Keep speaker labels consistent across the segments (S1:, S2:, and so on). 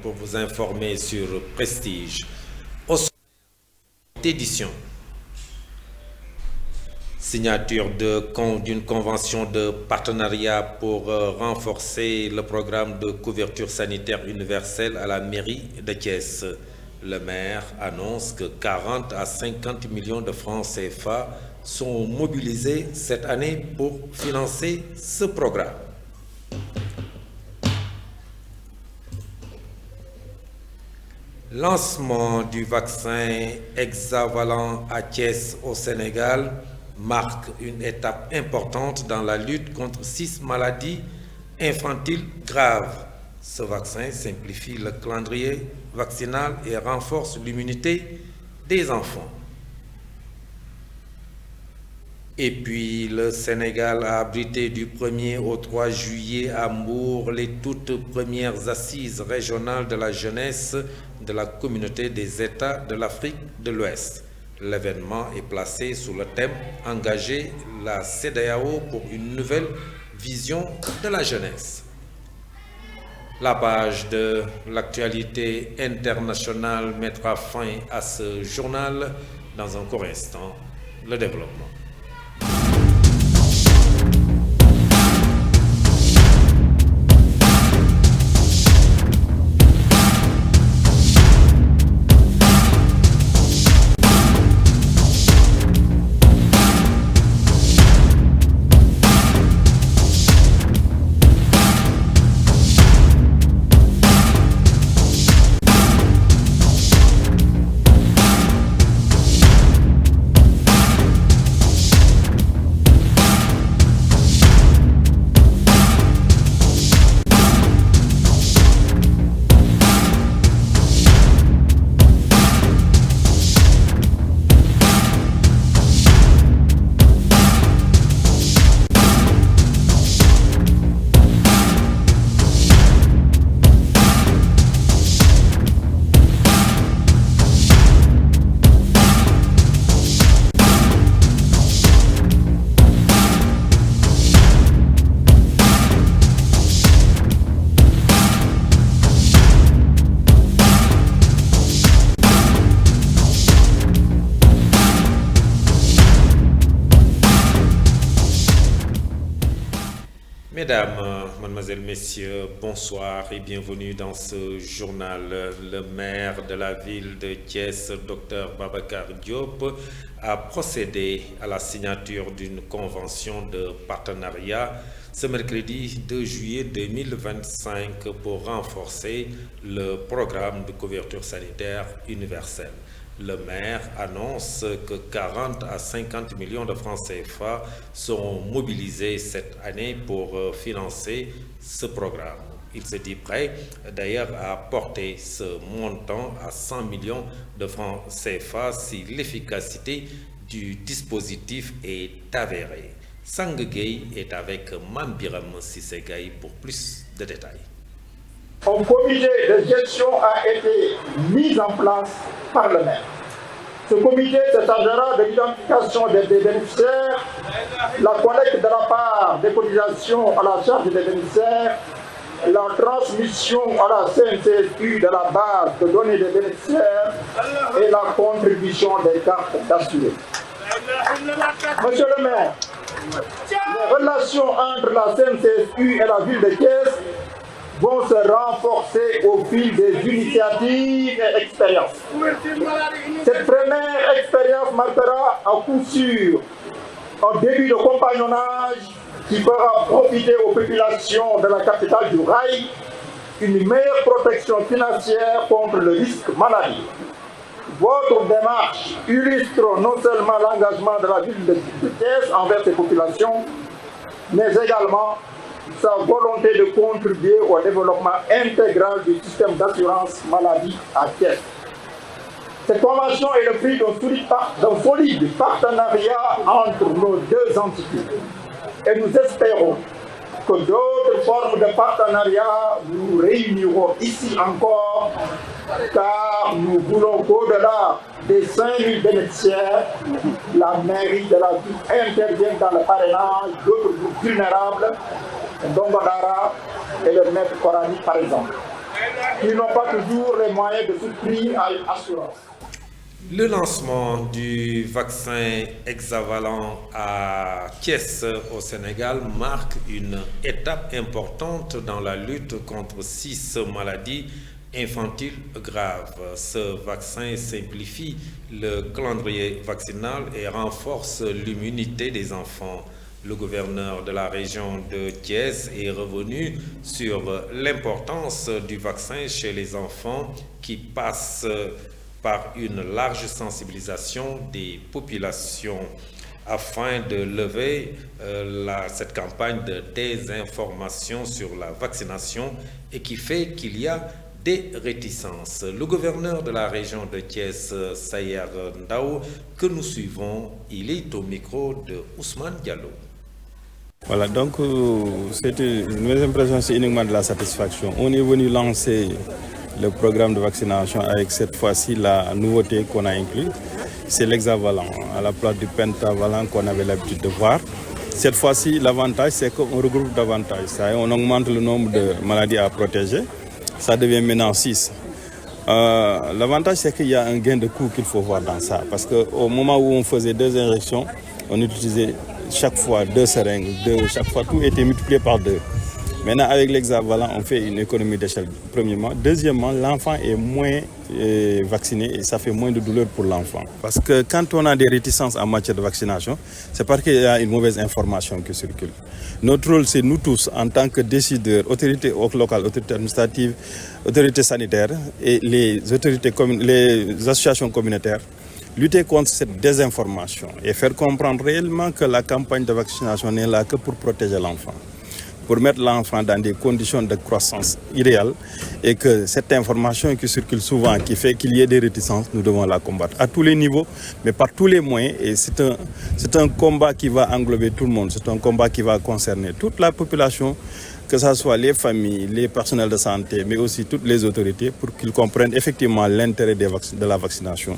S1: pour vous informer sur Prestige. Au édition. Signature d'une convention de partenariat pour renforcer le programme de couverture sanitaire universelle à la mairie de Thiès. Le maire annonce que 40 à 50 millions de francs CFA sont mobilisés cette année pour financer ce programme. Lancement du vaccin hexavalent à Thiès au Sénégal marque une étape importante dans la lutte contre 6 maladies infantiles graves. Ce vaccin simplifie le calendrier vaccinal et renforce l'immunité des enfants. Et puis, le Sénégal a abrité du 1er au 3 juillet à Mbour les toutes premières assises régionales de la jeunesse de la communauté des États de l'Afrique de l'Ouest. L'événement est placé sous le thème « Engager la CEDEAO pour une nouvelle vision de la jeunesse ». La page de l'actualité internationale mettra fin à ce journal. Dans un court instant, le développement. Mesdames, Mademoiselles, Messieurs, bonsoir et bienvenue dans ce journal. Le maire de la ville de Thiès, Dr Babacar Diop, a procédé à la signature d'une convention de partenariat ce mercredi 2 juillet 2025 pour renforcer le programme de couverture sanitaire universelle. Le maire annonce que 40 à 50 millions de francs CFA seront mobilisés cette année pour financer ce programme. Il se dit prêt d'ailleurs à porter ce montant à 100 millions de francs CFA si l'efficacité du dispositif est avérée. Sang Gueye est avec Mambiram Sissegay pour plus de détails.
S2: Un comité de gestion a été mis en place par le maire. Ce comité se chargera de l'identification des bénéficiaires, la collecte de la part des cotisations à la charge des bénéficiaires, la transmission à la CNCSU de la base de données des bénéficiaires et la contribution des cartes d'assurés. Monsieur le maire, les relations entre la CNCSU et la ville de Thiès vont se renforcer au fil des initiatives et expériences. Cette première expérience marquera à coup sûr un début de compagnonnage qui fera profiter aux populations de la capitale du rail une meilleure protection financière contre le risque maladie. Votre démarche illustre non seulement l'engagement de la ville de Thiès envers ses populations, mais également sa volonté de contribuer au développement intégral du système d'assurance maladie à Thiès. Cette convention est le fruit d'un solide partenariat entre nos deux entités. Et nous espérons que d'autres formes de partenariat nous réuniront ici encore, car nous voulons qu'au-delà des 5000 bénéficiaires, la mairie de la ville intervienne dans le parrainage d'autres groupes vulnérables, Dongodara et le maître coranique par exemple. qui n'ont pas toujours les moyens de souscrire à une assurance.
S1: Le lancement du vaccin hexavalent à Thiès au Sénégal marque une étape importante dans la lutte contre 6 maladies infantiles graves. Ce vaccin simplifie le calendrier vaccinal et renforce l'immunité des enfants. Le gouverneur de la région de Thiès est revenu sur l'importance du vaccin chez les enfants qui passent par une large sensibilisation des populations afin de lever cette campagne de désinformation sur la vaccination et qui fait qu'il y a des réticences. Le gouverneur de la région de Thiès, Sayer Ndao, que nous suivons, il est au micro de Ousmane Diallo.
S3: Voilà, donc mes impressions, c'est uniquement de la satisfaction. On est venu lancer le programme de vaccination avec cette fois-ci la nouveauté qu'on a inclus, c'est l'hexavalent, à la place du pentavalent qu'on avait l'habitude de voir. Cette fois-ci, l'avantage, c'est qu'on regroupe davantage. On augmente le nombre de maladies à protéger. Ça devient maintenant 6. L'avantage, c'est qu'il y a un gain de coût qu'il faut voir dans ça. Parce qu'au moment où on faisait 2 injections, on utilisait chaque fois 2 seringues. Chaque fois, tout était multiplié par 2. Maintenant, avec l'hexavalent, on fait une économie d'échelle, premièrement. Deuxièmement, l'enfant est moins vacciné et ça fait moins de douleur pour l'enfant. Parce que quand on a des réticences en matière de vaccination, c'est parce qu'il y a une mauvaise information qui circule. Notre rôle, c'est nous tous, en tant que décideurs, autorités locales, autorités administratives, autorités sanitaires et les associations communautaires, lutter contre cette désinformation et faire comprendre réellement que la campagne de vaccination n'est là que pour protéger l'enfant, pour mettre l'enfant dans des conditions de croissance idéales et que cette information qui circule souvent, qui fait qu'il y ait des réticences, nous devons la combattre à tous les niveaux, mais par tous les moyens. Et c'est un combat qui va englober tout le monde, c'est un combat qui va concerner toute la population, que ce soit les familles, les personnels de santé, mais aussi toutes les autorités, pour qu'ils comprennent effectivement l'intérêt de la vaccination,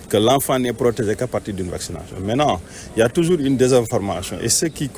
S3: que l'enfant n'est protégé qu'à partir d'une vaccination. Maintenant, il y a toujours une désinformation. Et ceux qui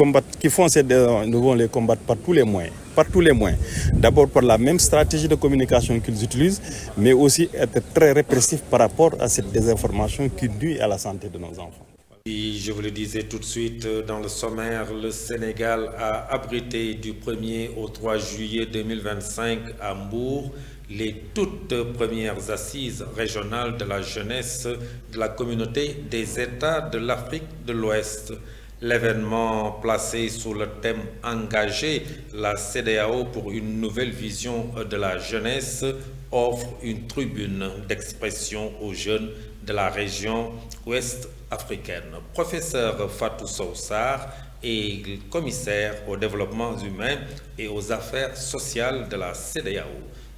S3: font cette désinformation, nous devons les combattre par tous les moyens. Par tous les moyens. D'abord par la même stratégie de communication qu'ils utilisent, mais aussi être très répressif par rapport à cette désinformation qui nuit à la santé de nos enfants.
S1: Et je vous le disais tout de suite dans le sommaire, le Sénégal a abrité du 1er au 3 juillet 2025 à Mbour les toutes premières assises régionales de la jeunesse de la communauté des États de l'Afrique de l'Ouest. L'événement placé sous le thème « Engager la CEDEAO pour une nouvelle vision de la jeunesse » offre une tribune d'expression aux jeunes de la région ouest africaine. Professeur Fatou Sow Sarr est commissaire au développement humain et aux affaires sociales de la CEDEAO.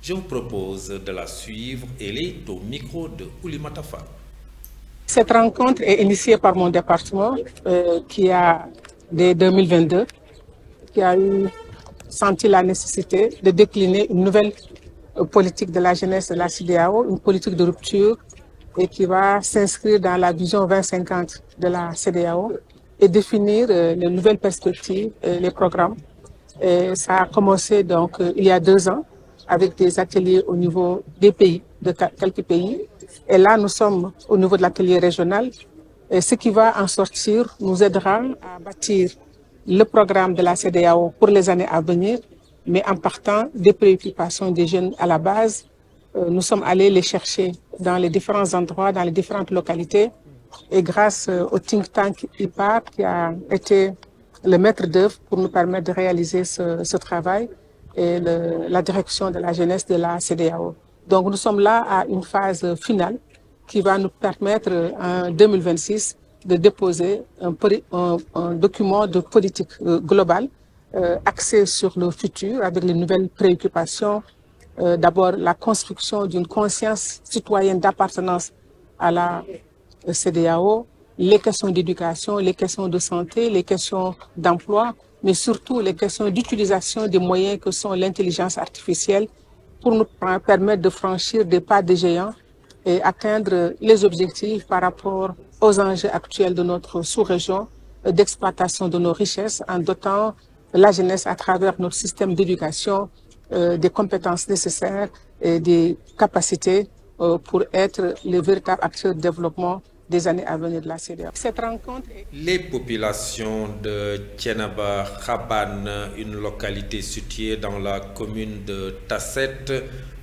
S1: Je vous propose de la suivre. Elle est au micro de Oulimata Fall.
S4: Cette rencontre est initiée par mon département qui a, dès 2022, qui a senti la nécessité de décliner une nouvelle politique de la jeunesse de la CEDEAO, une politique de rupture et qui va s'inscrire dans la vision 2050 de la CEDEAO et définir les nouvelles perspectives, les programmes. Et ça a commencé donc il y a 2 ans avec des ateliers au niveau des pays, de quelques pays. Et là, nous sommes au niveau de l'atelier régional. Et ce qui va en sortir nous aidera à bâtir le programme de la CEDEAO pour les années à venir, mais en partant des préoccupations des jeunes à la base. Nous sommes allés les chercher dans les différents endroits, dans les différentes localités. Et grâce au think tank IPAR, qui a été le maître d'œuvre pour nous permettre de réaliser ce travail, et la direction de la jeunesse de la CEDEAO. Donc nous sommes là à une phase finale qui va nous permettre en 2026 de déposer un document de politique globale axé sur le futur avec les nouvelles préoccupations. D'abord la construction d'une conscience citoyenne d'appartenance à la CEDEAO, les questions d'éducation, les questions de santé, les questions d'emploi, mais surtout les questions d'utilisation des moyens que sont l'intelligence artificielle pour nous permettre de franchir des pas de géants et atteindre les objectifs par rapport aux enjeux actuels de notre sous-région d'exploitation de nos richesses en dotant la jeunesse à travers notre système d'éducation des compétences nécessaires et des capacités pour être les véritables acteurs de développement des années à venir de la CEDEAO. Cette rencontre...
S1: Les populations de Thiénaba Khaban, une localité située dans la commune de Tasset,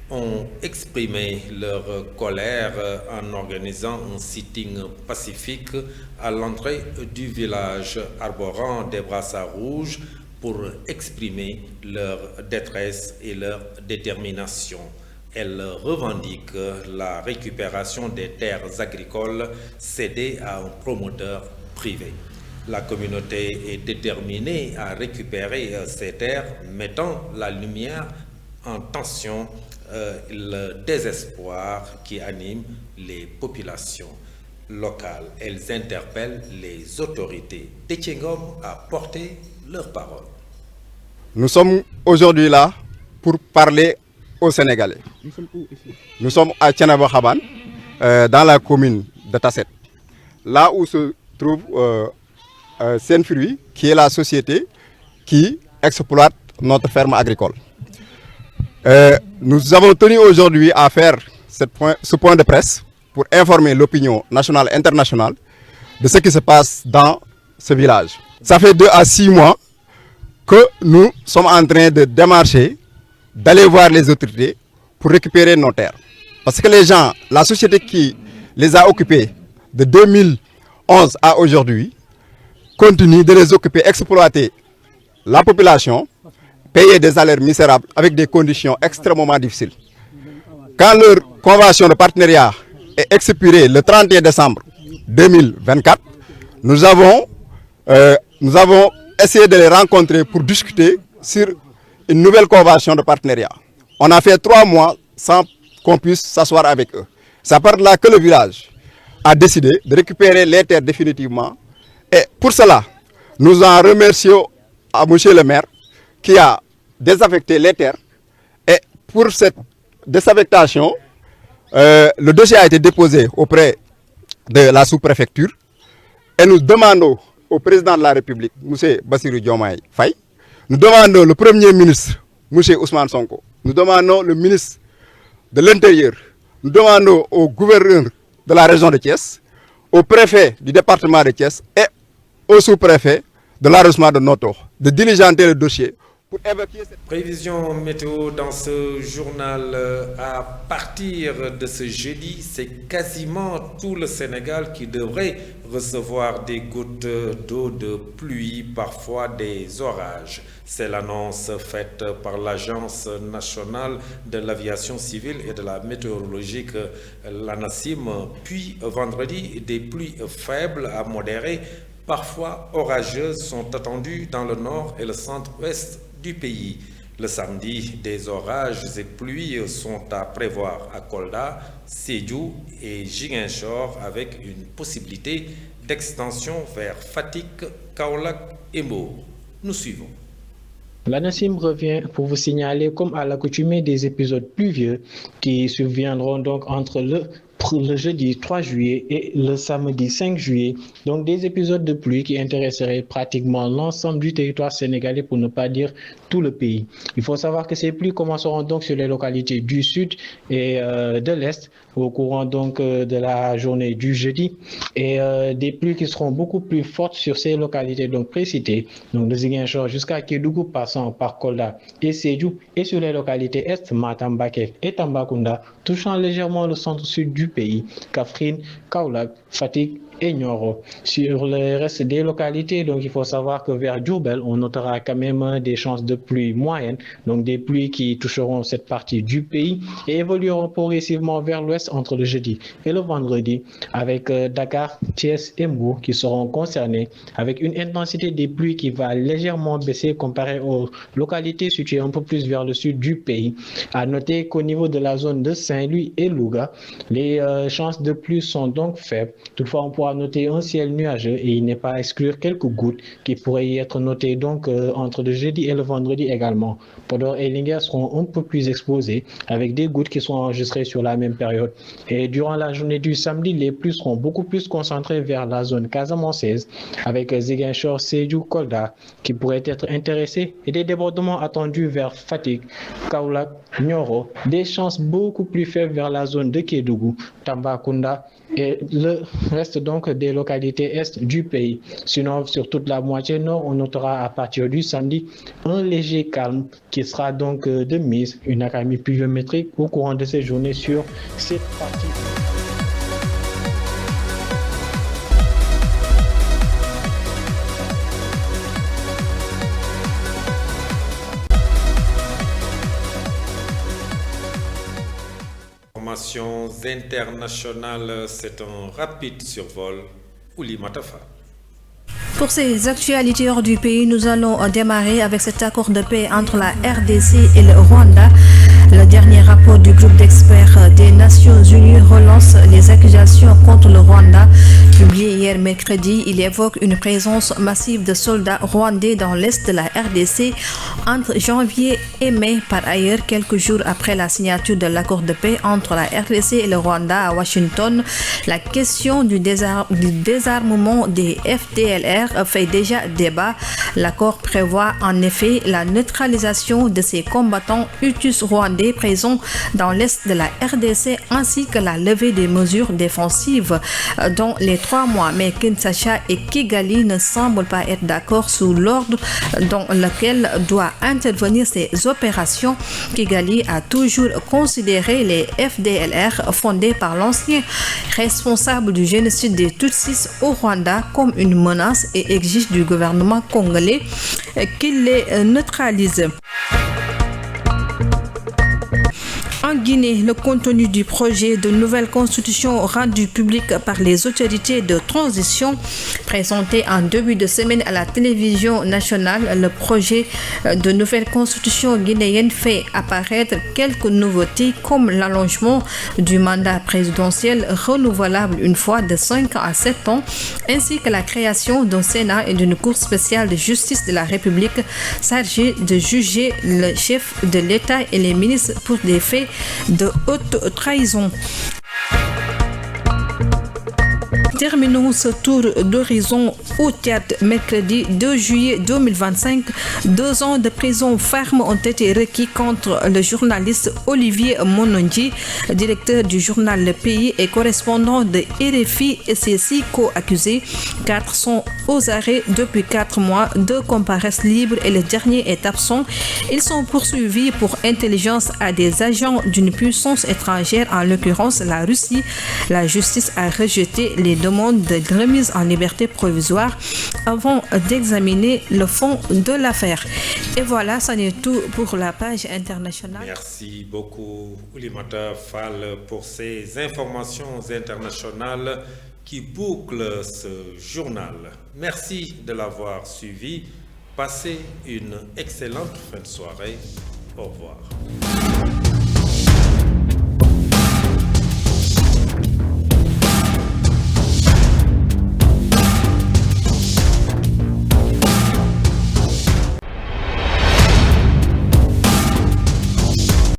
S1: ont exprimé leur colère en organisant un sitting pacifique à l'entrée du village, arborant des brassards rouges pour exprimer leur détresse et leur détermination. Elles revendiquent la récupération des terres agricoles cédées à un promoteur privé. La communauté est déterminée à récupérer ces terres, mettant la lumière en tension le désespoir qui anime les populations locales. Elles interpellent les autorités de Thiengom à porter leur parole.
S5: Nous sommes aujourd'hui là pour parler aux Sénégalais. Nous sommes à Thiénaba Khaban, dans la commune de Tasset, là où se trouve Senfruit, qui est la société qui exploite notre ferme agricole. Nous avons tenu aujourd'hui à faire ce point de presse pour informer l'opinion nationale et internationale de ce qui se passe dans ce village. Ça fait 2 à 6 mois que nous sommes en train de démarcher, d'aller voir les autorités pour récupérer nos terres. Parce que les gens, la société qui les a occupés de 2011 à aujourd'hui, continue de les occuper, exploiter la population, payer des salaires misérables avec des conditions extrêmement difficiles. Quand leur convention de partenariat est expirée le 31 décembre 2024, nous avons essayé de les rencontrer pour discuter sur une nouvelle convention de partenariat. On a fait 3 mois sans qu'on puisse s'asseoir avec eux. C'est à part de là que le village a décidé de récupérer les terres définitivement. Et pour cela, nous en remercions à M. le maire qui a désaffecté les terres. Et pour cette désaffectation, le dossier a été déposé auprès de la sous-préfecture. Et nous demandons au président de la République, M. Bassirou Diomaye Faye, nous demandons le Premier ministre, M. Ousmane Sonko, nous demandons le ministre de l'Intérieur, nous demandons au gouverneur de la région de Thiès, au préfet du département de Thiès et au sous-préfet de l'arrondissement de Noto de diligenter le dossier pour évacuer cette...
S1: Prévision météo dans ce journal. À partir de ce jeudi, c'est quasiment tout le Sénégal qui devrait recevoir des gouttes d'eau de pluie, parfois des orages. C'est l'annonce faite par l'Agence nationale de l'aviation civile et de la météorologie, l'ANACIM. Puis vendredi, des pluies faibles à modérées, parfois orageuses, sont attendues dans le nord et le centre-ouest du pays. Le samedi, des orages et pluies sont à prévoir à Kolda, Sédhiou et Ziguinchor, avec une possibilité d'extension vers Fatick, Kaolack et Mbour. Nous suivons.
S6: L'ANACIM revient pour vous signaler, comme à l'accoutumée, des épisodes pluvieux qui surviendront donc entre le jeudi 3 juillet et le samedi 5 juillet. Donc des épisodes de pluie qui intéresseraient pratiquement l'ensemble du territoire sénégalais, pour ne pas dire tout le pays. Il faut savoir que ces pluies commenceront donc sur les localités du sud et de l'est au courant donc de la journée du jeudi, et des pluies qui seront beaucoup plus fortes sur ces localités donc précitées, donc de Ziguinchor jusqu'à Kédougou, passant par Kolda et Sédhiou, et sur les localités est, Matam, Bakel et Tambacounda, touchant légèrement le centre-sud du pays, Kaffrine, Kaolack, Fatick et Nioro. Sur le reste des localités, donc il faut savoir que vers Diourbel, on notera quand même des chances de pluie moyennes, donc des pluies qui toucheront cette partie du pays et évolueront progressivement vers l'ouest entre le jeudi et le vendredi, avec Dakar, Thiès et Mbour qui seront concernés, avec une intensité des pluies qui va légèrement baisser comparé aux localités situées un peu plus vers le sud du pays. À noter qu'au niveau de la zone de Saint-Louis et Louga, les chances de pluie sont donc faibles. Toutefois, on pourra avoir noté un ciel nuageux et il n'est pas à exclure quelques gouttes qui pourraient y être notées donc entre le jeudi et le vendredi également. Podor et Linguère seront un peu plus exposés avec des gouttes qui sont enregistrées sur la même période. Et durant la journée du samedi, les pluies seront beaucoup plus concentrées vers la zone casamançaise avec Ziguinchor, Sédhiou, Kolda qui pourraient être intéressés et des débordements attendus vers Fatick, Kaolack, Nioro, des chances beaucoup plus faibles vers la zone de Kédougou, Tambacounda et le reste donc des localités est du pays. Sinon, sur toute la moitié nord, on notera à partir du samedi un léger calme qui sera donc de mise, une accalmie pluviométrique au courant de ces journées sur cette partie.
S1: Informations internationales, c'est un rapide survol. Ouli Matafa.
S7: Pour ces actualités hors du pays, nous allons démarrer avec cet accord de paix entre la RDC et le Rwanda. Le dernier rapport du groupe d'experts des Nations Unies relance les accusations contre le Rwanda. Publié hier mercredi, il évoque une présence massive de soldats rwandais dans l'est de la RDC entre janvier et mai. Par ailleurs, quelques jours après la signature de l'accord de paix entre la RDC et le Rwanda à Washington, la question du désarmement des FDLR fait déjà débat. L'accord prévoit en effet la neutralisation de ces combattants hutus rwandais présents dans l'est de la RDC ainsi que la levée des mesures défensives dans les 3 mois. Mais Kinshasa et Kigali ne semblent pas être d'accord sur l'ordre dans lequel doit intervenir ces opérations. Kigali a toujours considéré les FDLR fondés par l'ancien responsable du génocide des Tutsis au Rwanda comme une menace et exige du gouvernement congolais qu'il les neutralise. En Guinée, le contenu du projet de nouvelle constitution rendu public par les autorités de transition présenté en début de semaine à la télévision nationale, le projet de nouvelle constitution guinéenne fait apparaître quelques nouveautés comme l'allongement du mandat présidentiel renouvelable une fois de 5 à 7 ans, ainsi que la création d'un Sénat et d'une Cour spéciale de justice de la République chargée de juger le chef de l'État et les ministres pour des faits de haute trahison. Terminons ce tour d'horizon au Tchad. Mercredi 2 juillet 2025, 2 ans de prison ferme ont été requis contre le journaliste Olivier Mononji, directeur du journal Le Pays et correspondant de RFI, et ses 6 co-accusés. 4 sont aux arrêts depuis 4 mois, 2 comparaissent libres et le dernier est absent. Ils sont poursuivis pour intelligence à des agents d'une puissance étrangère, en l'occurrence la Russie. La justice a rejeté les demandes de remise en liberté provisoire avant d'examiner le fond de l'affaire. Et voilà, ça n'est tout pour la page internationale.
S1: Merci beaucoup, Oulimata Fall, pour ces informations internationales qui bouclent ce journal. Merci de l'avoir suivi. Passez une excellente fin de soirée. Au revoir.